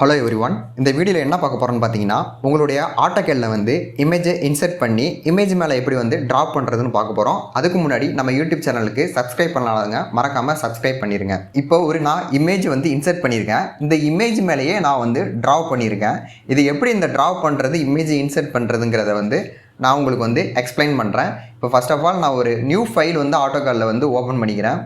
Hello everyone, இந்த வீடியோவில் என்ன பார்க்க போகிறோன்னு பார்த்தீங்கன்னா, உங்களுடைய ஆட்டோகேடில் வந்து இமேஜை இன்சர்ட் பண்ணி இமேஜ் மேலே எப்படி வந்து ட்ராப் பண்ணுறதுன்னு பார்க்க போகிறோம். அதுக்கு முன்னாடி நம்ம யூடியூப் சேனலுக்கு சப்ஸ்கிரைப் பண்ணலாங்க, மறக்காமல் சப்ஸ்கிரைப் பண்ணிடுங்க. இப்போ நான் இமேஜ் வந்து இன்சர்ட் பண்ணியிருக்கேன். இந்த இமேஜ் மேலேயே நான் வந்து ட்ரா பண்ணியிருக்கேன். இது எப்படி இந்த ட்ரா பண்ணுறது, இமேஜ் இன்சர்ட் பண்ணுறதுங்கிறத வந்து நான் உங்களுக்கு வந்து எக்ஸ்பிளைன் பண்ணுறேன். இப்போ ஃபர்ஸ்ட் ஆஃப் ஆல் நான் ஒரு நியூ ஃபைல் வந்து ஆட்டோகேடில் வந்து ஓப்பன் பண்ணிக்கிறேன்.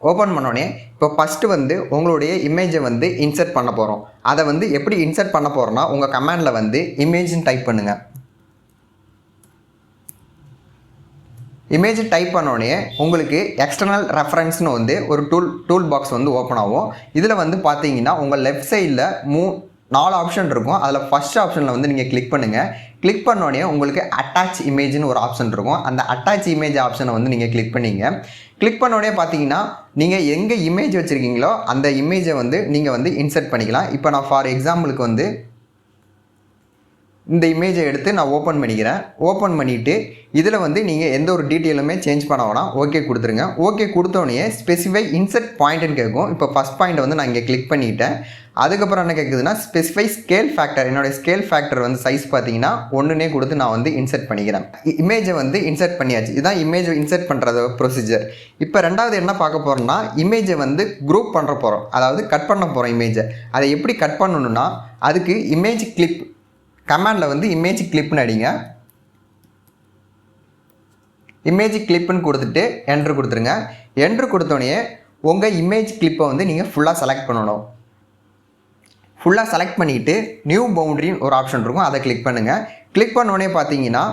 ஓப்பன் பண்ணோடனே இப்போ ஃபஸ்ட்டு வந்து உங்களுடைய இமேஜை வந்து இன்சர்ட் பண்ண போகிறோம். அதை வந்து எப்படி இன்சர்ட் பண்ண போகிறோன்னா, உங்கள் கமாண்டில் வந்து இமேஜ்னு டைப் பண்ணுங்கள். இமேஜ் டைப் பண்ணோடனே உங்களுக்கு எக்ஸ்டர்னல் ரெஃபரன்ஸ்னு வந்து ஒரு டூல் பாக்ஸ் வந்து ஓப்பன் ஆகும். இதில் வந்து பார்த்தீங்கன்னா உங்கள் லெஃப்ட் சைடில் 4 ஆப்ஷன் இருக்கும். அதில் ஃபஸ்ட் ஆப்ஷனில் வந்து நீங்கள் கிளிக் பண்ணுங்கள். கிளிக் பண்ணோடனே உங்களுக்கு அட்டாச் இமேஜ்னு ஒரு ஆப்ஷன் இருக்கும். அந்த அட்டாச் இமேஜ் ஆப்ஷனை வந்து நீங்கள் கிளிக் பண்ணிங்க. கிளிக் பண்ணோடனே பார்த்தீங்கன்னா நீங்கள் எங்கே இமேஜ் வச்சுருக்கீங்களோ அந்த இமேஜை வந்து நீங்கள் வந்து இன்சர்ட் பண்ணிக்கலாம். இப்போ நான் ஃபார் எக்ஸாம்பிளுக்கு வந்து இந்த இமேஜை எடுத்து நான் ஓப்பன் பண்ணிக்கிறேன். ஓப்பன் பண்ணிவிட்டு இதில் வந்து நீங்கள் எந்த ஒரு டீட்டெயிலுமே சேஞ்ச் பண்ண வேணாம், ஓகே கொடுத்துருங்க. ஓகே கொடுத்தோடனே ஸ்பெசிஃபை இன்சர்ட் பாயிண்ட்டுன்னு கேட்கும். இப்போ ஃபஸ்ட் பாயிண்ட் வந்து நான் இங்கே கிளிக் பண்ணிவிட்டேன். அதுக்கப்புறம் என்ன கேட்குதுன்னா, ஸ்பெசிஃபை ஸ்கேல் ஃபேக்டர். என்னோடய ஸ்கேல் ஃபேக்டர் வந்து சைஸ் பார்த்தீங்கன்னா 1னே கொடுத்து நான் வந்து இன்சர்ட் பண்ணிக்கிறேன். இமேஜை வந்து இன்சர்ட் பண்ணியாச்சு. இதுதான் இமேஜ் இன்சர்ட் பண்ணுறது ப்ரொசீஜர். இப்போ ரெண்டாவது என்ன பார்க்க போகிறோம்னா, இமேஜை வந்து குரூப் பண்ணுற போகிறோம், அதாவது கட் பண்ண போகிறோம் இமேஜை. அதை எப்படி கட் பண்ணணுன்னா, அதுக்கு இமேஜ் கிளிப் கமாண்டில் வந்து இமேஜ் கிளிப்னு அடிங்க. இமேஜ் கிளிப்புன்னு கொடுத்துட்டு என்ட்ரு கொடுத்துருங்க. என்ட்ரு கொடுத்தோடனே உங்கள் இமேஜ் கிளிப்பை வந்து நீங்கள் ஃபுல்லாக செலக்ட் பண்ணணும். ஃபுல்லாக செலக்ட் பண்ணிவிட்டு நியூ பவுண்ட்ரின்னு ஒரு ஆப்ஷன் இருக்கும், அதை கிளிக் பண்ணுங்கள். கிளிக் பண்ணோடனே பார்த்தீங்கன்னா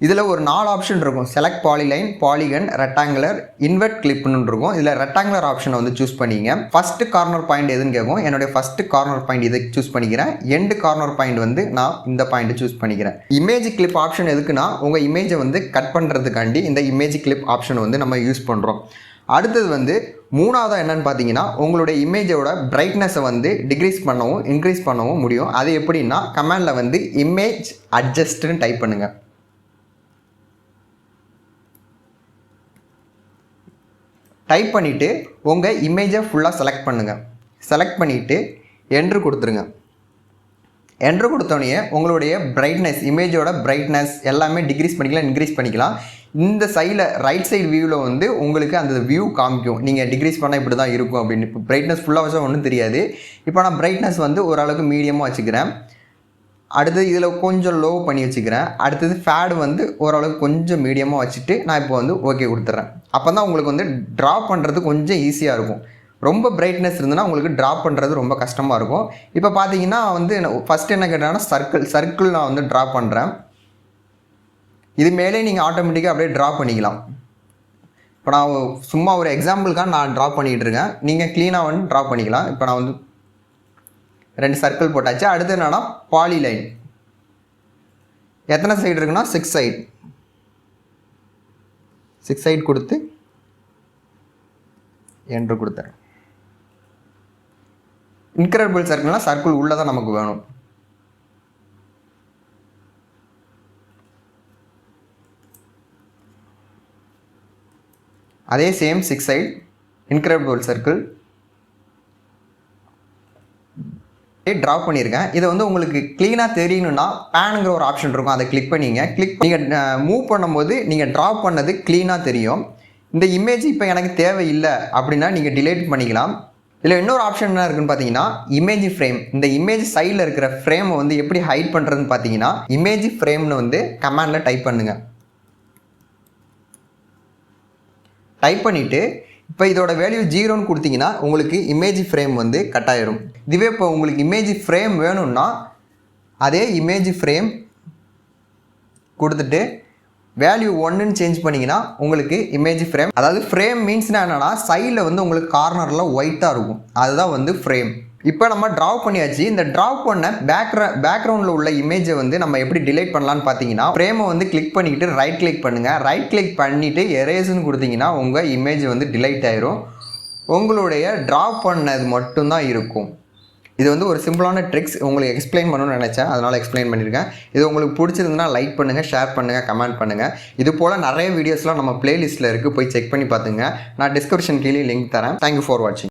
இதில் ஒரு 4 ஆப்ஷன் இருக்கும். Select polyline, polygon, rectangular, invert கிளிப்னு இருக்கும். இதில் ரெக்டாங்குலர் ஆப்ஷனை வந்து சூஸ் பண்ணிங்க. ஃபஸ்ட்டு கார்னர் பாயிண்ட் எதுன்னு கேட்கும். என்னுடைய ஃபஸ்ட்டு கார்னர் பாயிண்ட் இதை சூஸ் பண்ணிக்கிறேன். எண்டு கார்னர் பாயிண்ட் வந்து நான் இந்த பாயிண்ட்டை சூஸ் பண்ணிக்கிறேன். இமேஜ் கிளிப் ஆப்ஷன் எதுக்குன்னா, உங்கள் இமேஜை வந்து கட் பண்ணுறதுக்காண்டி இந்த இமேஜ் கிளிப் ஆப்ஷன் வந்து நம்ம யூஸ் பண்ணுறோம். அடுத்தது வந்து மூணாவதாக என்னென்னு பார்த்தீங்கன்னா, உங்களுடைய இமேஜோட பிரைட்னஸை வந்து டிக்ரீஸ் பண்ணவும் இன்க்ரீஸ் பண்ணவும் முடியும். அது எப்படின்னா, கமாண்டில் வந்து இமேஜ் அட்ஜஸ்ட்னு டைப் பண்ணுங்கள். டைப் பண்ணிவிட்டு உங்கள் இமேஜை ஃபுல்லாக செலக்ட் பண்ணுங்கள். செலக்ட் பண்ணிவிட்டு என்ட்ரு கொடுத்துருங்க. என்ட்ரு கொடுத்தோடனே உங்களுடைய பிரைட்னஸ், இமேஜோட பிரைட்னஸ் எல்லாமே டிக்ரீஸ் பண்ணிக்கலாம், இன்க்ரீஸ் பண்ணிக்கலாம். இந்த சைடில் ரைட் சைடு வியூவில் வந்து உங்களுக்கு அந்த வியூ காமிக்கும். நீங்கள் டிக்ரீஸ் பண்ணால் இப்படி தான் இருக்கும் அப்படின்னு. இப்போ பிரைட்னஸ் ஃபுல்லாக வச்சா ஒன்றும் தெரியாது. இப்போ நான் பிரைட்னஸ் வந்து ஓரளவுக்கு மீடியமாக வச்சுக்கிறேன். அடுத்தது இதில் கொஞ்சம் லோ பண்ணி வச்சுக்கிறேன். அடுத்தது ஃபேடு வந்து ஓரளவுக்கு கொஞ்சம் மீடியமாக வச்சுட்டு நான் இப்போ வந்து ஓகே கொடுத்துட்றேன். அப்போ தான் உங்களுக்கு வந்து ட்ரா பண்ணுறது கொஞ்சம் ஈஸியாக இருக்கும். ரொம்ப பிரைட்னஸ் இருந்ததுன்னா உங்களுக்கு ட்ரா பண்ணுறது ரொம்ப கஷ்டமாக இருக்கும். இப்போ பார்த்தீங்கன்னா வந்து ஃபஸ்ட்டு என்ன கேட்டாங்கன்னா, சர்க்கிள் நான் வந்து ட்ரா பண்ணுறேன். இது மேலே நீங்கள் ஆட்டோமேட்டிக்காக அப்படியே ட்ரா பண்ணிக்கலாம். இப்போ நான் சும்மா ஒரு எக்ஸாம்பிளுக்காக நான் ட்ரா பண்ணிகிட்டு இருக்கேன். நீங்கள் க்ளீனாக வந்து ட்ரா பண்ணிக்கலாம். இப்போ நான் வந்து 2 சர்க்கிள் போட்டாச்சு. அடுத்து என்னன்னா, பாலி லைன் எத்தனை சைடு இருக்குன்னா 6 சைடு. 6 சைடு கொடுத்து என்ட்ரு கொடுத்துறேன். இன்க்ரெடிபிள் சர்க்கிள்னால் சர்க்கிள் உள்ளே தான் நமக்கு வேணும். அதே same 6 side incredible circle draw பண்ணியிருக்கேன். இதை வந்து உங்களுக்கு க்ளீனாக தெரியணும்னா பேனுங்கிற ஒரு ஆப்ஷன் இருக்கும், அதை கிளிக் பண்ணிங்க. நீங்கள் மூவ் பண்ணும்போது நீங்கள் ட்ரா பண்ணது க்ளீனாக தெரியும். இந்த இமேஜ் இப்போ எனக்கு தேவையில்லை அப்படின்னா நீங்கள் டிலீட் பண்ணிக்கலாம். இதில் இன்னொரு ஆப்ஷன் என்ன இருக்குன்னு பார்த்தீங்கன்னா, இமேஜ் ஃப்ரேம். இந்த இமேஜ் சைடில் இருக்கிற ஃப்ரேமை வந்து எப்படி ஹைட் பண்ணுறதுன்னு பார்த்தீங்கன்னா, இமேஜ் ஃப்ரேம்னு வந்து கமாண்டில் டைப் பண்ணுங்கள். டைப் பண்ணிவிட்டு இப்போ இதோட வேல்யூ 0ன்னு கொடுத்தீங்கன்னா உங்களுக்கு இமேஜ் ஃப்ரேம் வந்து கட் ஆயிரும். இதுவே இப்போ உங்களுக்கு இமேஜ் ஃப்ரேம் வேணும்னா அதே இமேஜ் ஃப்ரேம் கொடுத்துட்டு வேல்யூ 1ன்னு சேஞ்ச் பண்ணிங்கன்னா உங்களுக்கு இமேஜ் ஃப்ரேம், அதாவது ஃப்ரேம் மீன்ஸ்னா என்னென்னா, சைடில் வந்து உங்களுக்கு கார்னரில் ஒயிட்டாக இருக்கும், அதுதான் வந்து ஃப்ரேம். இப்போ நம்ம ட்ரா பண்ணியாச்சு. இந்த ட்ரா பண்ண பேக்ரவுண்டில் உள்ள இமேஜை வந்து நம்ம எப்படி டிலீட் பண்ணலான்னு பார்த்தீங்கன்னா, ஃப்ரேமை வந்து கிளிக் பண்ணிக்கிட்டு ரைட் கிளிக் பண்ணுங்கள். ரைட் கிளிக் பண்ணிவிட்டு எரேஸ்ன்னு கொடுத்தீங்கன்னா உங்கள் இமேஜ் வந்து டிலீட் ஆயிரும். உங்களுடைய ட்ரா பண்ணது மட்டும்தான் இருக்கும். இது வந்து ஒரு சிம்பிளான ட்ரிக்ஸ் உங்களுக்கு எக்ஸ்பிளைன் பண்ணணும்னு நினச்சேன், அதனால் எக்ஸ்பிளைன் பண்ணியிருக்கேன். இது உங்களுக்கு பிடிச்சிருந்துன்னா லைக் பண்ணுங்கள், ஷேர் பண்ணுங்கள், கமெண்ட் பண்ணுங்கள். இது போல் நிறைய வீடியோஸ்லாம் நம்ம பிளேலிஸ்ட்டில் இருக்குது, போய் செக் பண்ணி பார்த்துங்க. நான் டிஸ்கிரிப்ஷன் கீழே லிங்க் தரேன். தேங்க்யூ ஃபார் வாட்சிங்.